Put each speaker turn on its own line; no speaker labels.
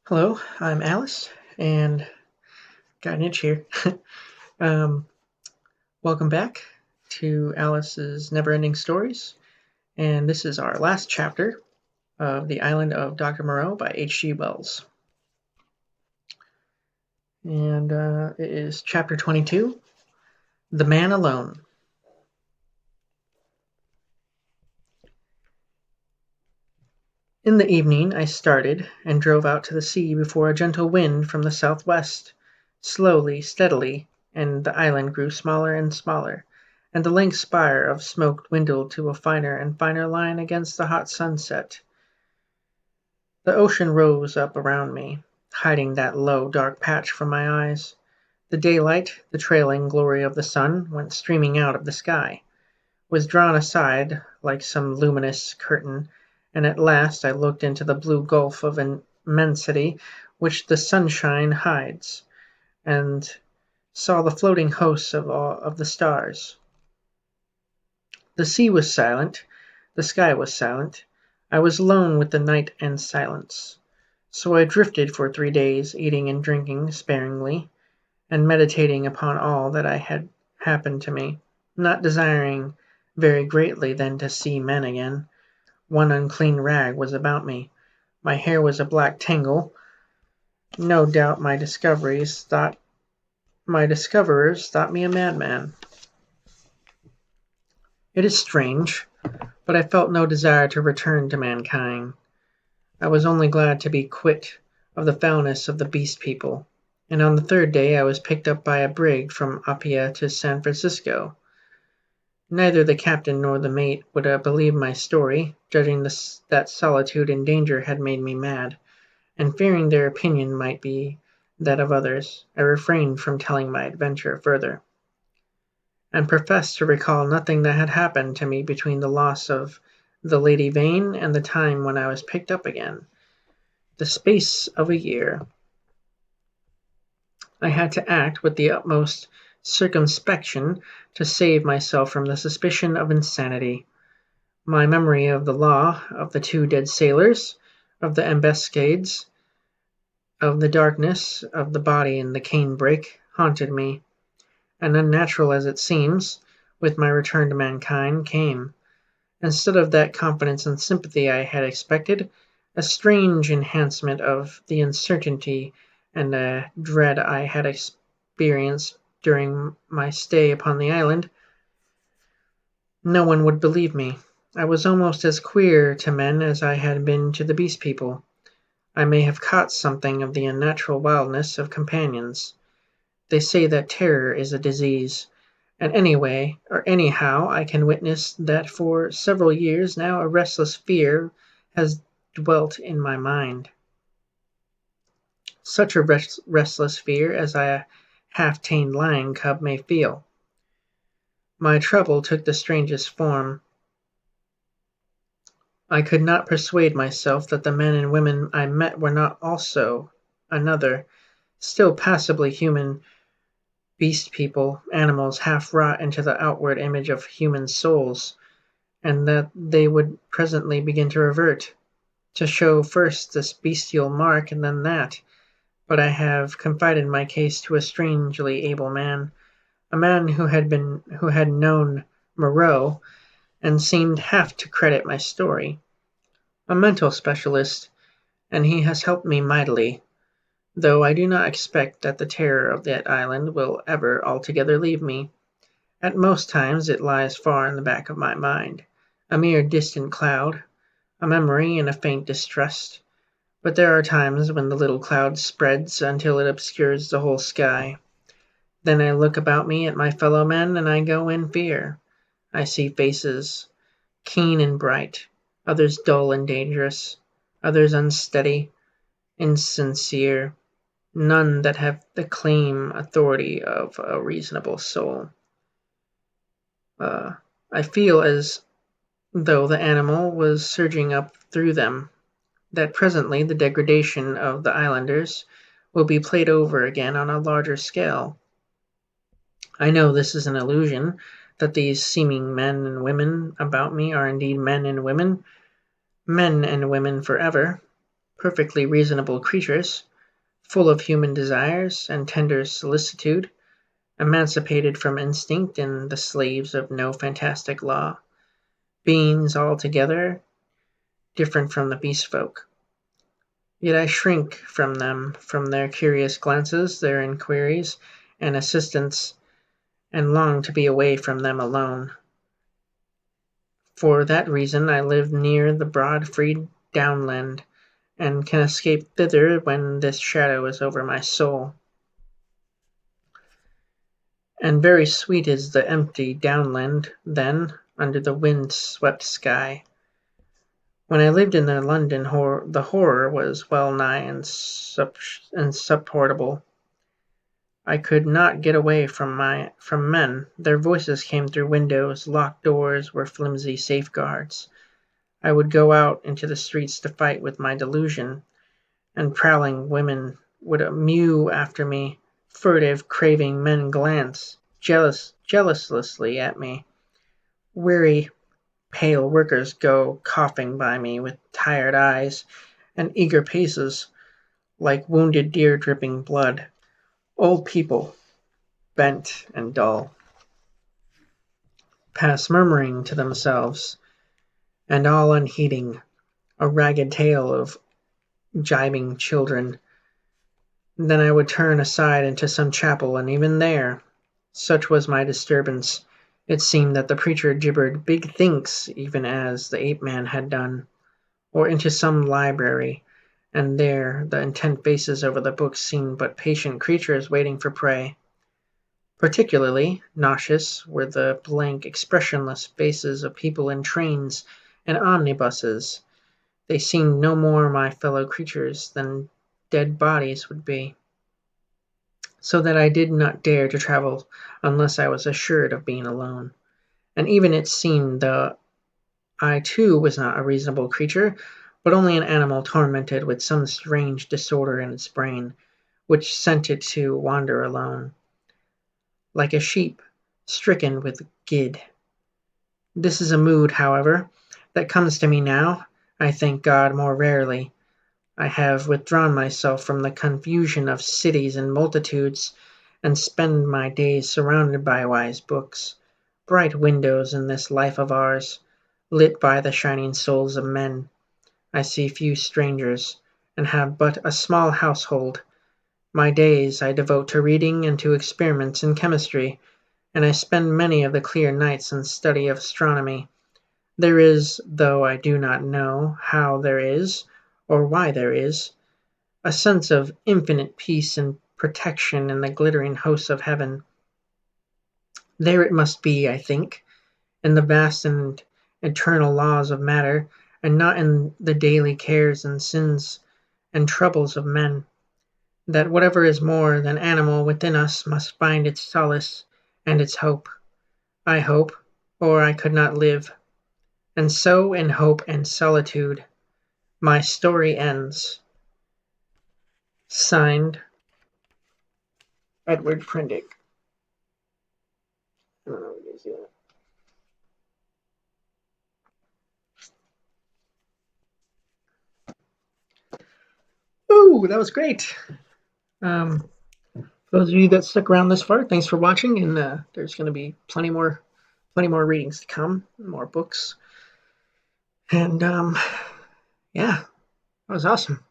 Hello, I'm Alice, and got an itch here. um, Welcome back to Alice's Never-Ending Stories, and this is our last chapter of The Island of Dr. Moreau by H.G. Wells. And it is chapter 22, The Man Alone. In the evening I started and drove out to the sea before a gentle wind from the southwest. Slowly, steadily, and the island grew smaller and smaller, and the lank spire of smoke dwindled to a finer and finer line against the hot sunset. The ocean rose up around me, hiding that low, dark patch from my eyes. The daylight, the trailing glory of the sun, went streaming out of the sky, was drawn aside like some luminous curtain, and at last I looked into the blue gulf of immensity which the sunshine hides, and saw the floating hosts of the stars. The sea was silent, the sky was silent. I was alone with the night and silence. So I drifted for 3 days, eating and drinking sparingly, and meditating upon all that had happened to me, not desiring very greatly then to see men again. One unclean rag was about me. My hair was a black tangle. No doubt my discoverers thought me a madman. It is strange, but I felt no desire to return to mankind. I was only glad to be quit of the foulness of the beast people, and on the third day I was picked up by a brig from Apia to San Francisco. Neither the captain nor the mate would have believed my story, judging that solitude and danger had made me mad, and fearing their opinion might be that of others, I refrained from telling my adventure further, and professed to recall nothing that had happened to me between the loss of the Lady Vane and the time when I was picked up again, the space of a year. I had to act with the utmost circumspection to save myself from the suspicion of insanity. My memory of the law, of the two dead sailors, of the ambuscades, of the darkness, of the body in the cane-brake, haunted me, and unnatural as it seems, with my return to mankind, came, instead of that confidence and sympathy I had expected, a strange enhancement of the uncertainty and dread I had experienced during my stay upon the island. No one would believe me. I was almost as queer to men as I had been to the beast people. I may have caught something of the unnatural wildness of companions. They say that terror is a disease, and anyway or anyhow I can witness that for several years now a restless fear has dwelt in my mind. Such a restless fear as a half-tamed lion cub may feel. My trouble took the strangest form. I could not persuade myself that the men and women I met were not also another, still passably human beast people, animals half wrought into the outward image of human souls, and that they would presently begin to revert, to show first this bestial mark and then that. But I have confided my case to a strangely able man, a man who had known Moreau, and seemed half to credit my story, a mental specialist, and he has helped me mightily, though I do not expect that the terror of that island will ever altogether leave me. At most times it lies far in the back of my mind, a mere distant cloud, a memory and a faint distrust. But there are times when the little cloud spreads until it obscures the whole sky. Then I look about me at my fellow men, and I go in fear. I see faces, keen and bright, others dull and dangerous, others unsteady, insincere, none that have the claim authority of a reasonable soul. I feel as though the animal was surging up through them, that presently the degradation of the islanders will be played over again on a larger scale. I know this is an illusion, that these seeming men and women about me are indeed men and women forever, perfectly reasonable creatures, full of human desires and tender solicitude, emancipated from instinct and the slaves of no fantastic law, beings altogether different from the beast folk. Yet I shrink from them, from their curious glances, their inquiries and assistance, and long to be away from them alone. For that reason I live near the broad free downland, and can escape thither when this shadow is over my soul. And very sweet is the empty downland then, under the wind-swept sky. When I lived in the London the horror was well nigh insupportable. I could not get away from men. Their voices came through windows, locked doors were flimsy safeguards. I would go out into the streets to fight with my delusion, and prowling women would mew after me. Furtive, craving men glance jealously at me. Weary, pale workers go coughing by me with tired eyes and eager paces, like wounded deer dripping blood. Old people, bent and dull, pass murmuring to themselves, and all unheeding, a ragged tale of gibing children. Then I would turn aside into some chapel, and even there, such was my disturbance, it seemed that the preacher gibbered big thinks even as the ape man had done, or into some library, and there the intent faces over the books seemed but patient creatures waiting for prey. Particularly nauseous were the blank, expressionless faces of people in trains and omnibuses. They seemed no more my fellow creatures than dead bodies would be, so that I did not dare to travel unless I was assured of being alone. And even it seemed that I too was not a reasonable creature, but only an animal tormented with some strange disorder in its brain, which sent it to wander alone, like a sheep stricken with gid. This is a mood, however, that comes to me now, I thank God, more rarely. I have withdrawn myself from the confusion of cities and multitudes, and spend my days surrounded by wise books, bright windows in this life of ours, lit by the shining souls of men. I see few strangers, and have but a small household. My days I devote to reading and to experiments in chemistry, and I spend many of the clear nights in study of astronomy. There is, though I do not know how there is, or why there is, a sense of infinite peace and protection in the glittering hosts of heaven. There it must be, I think, in the vast and eternal laws of matter, and not in the daily cares and sins and troubles of men, that whatever is more than animal within us must find its solace and its hope. I hope, or I could not live. And so in hope and solitude my story ends. Signed, Edward Prendick. I don't know what you see that. Ooh, that was great. For those of you that stuck around this far, thanks for watching, and there's going to be plenty more readings to come, more books, and yeah, that was awesome.